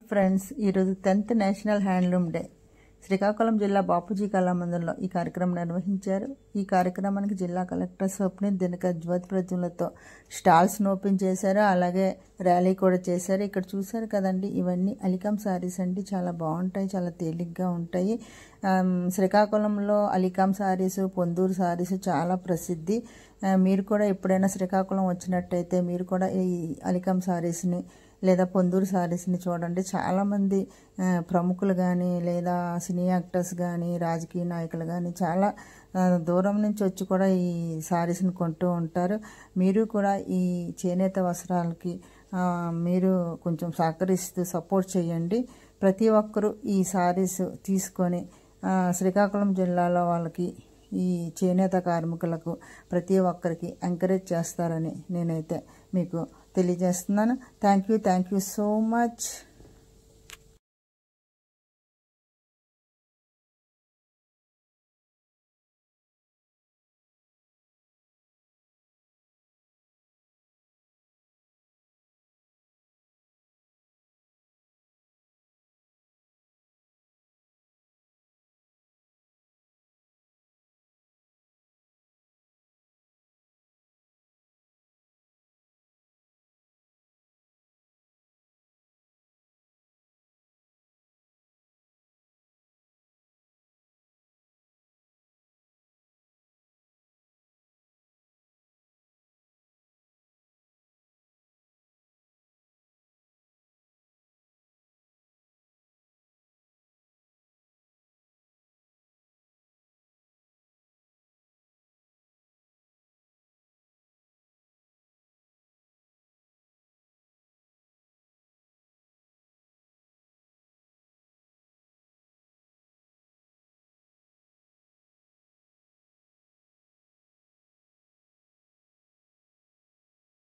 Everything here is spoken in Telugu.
ఫ్రెండ్స్, ఈరోజు 10th national handloom day Srikakulam జిల్లా బాపూజీ కళామందిరంలో ఈ కార్యక్రమం నిర్వహించారు. ఈ కార్యక్రమానికి జిల్లా కలెక్టర్ స్వప్నిల్ దినకర్ జ్యోతి ప్రజ్వలతో స్టాల్స్ను ఓపెన్ చేశారు. అలాగే ర్యాలీ కూడా చేశారు. ఇక్కడ చూశారు కదండి, ఇవన్నీ అలికాం శారీస్ అండి. చాలా బాగుంటాయి, చాలా తేలిగ్గా ఉంటాయి. శ్రీకాకుళంలో అలికాం శారీస్, పొందూరు శారీస్ చాలా ప్రసిద్ధి. మీరు కూడా ఎప్పుడైనా శ్రీకాకుళం వచ్చినట్టయితే మీరు కూడా ఈ అలికాం శారీస్ని లేదా పొందూరు శారీస్ని చూడండి. చాలామంది ప్రముఖులు కానీ లేదా సినీ యాక్టర్స్ కానీ రాజకీయ నాయకులు కానీ చాలా దూరం నుంచి వచ్చి కూడా ఈ శారీస్ని కొంటూ ఉంటారు. మీరు కూడా ఈ చేనేత వస్త్రాలకి మీరు కొంచెం సహకరిస్తూ సపోర్ట్ చేయండి. ప్రతి ఒక్కరూ ఈ శారీస్ తీసుకొని శ్రీకాకుళం జిల్లాలో వాళ్ళకి ఈ చేనేత కార్మికులకు ప్రతి ఒక్కరికి ఎంకరేజ్ చేస్తారని నేనైతే మీకు తెలియజేస్తున్నాను. Thank you so much.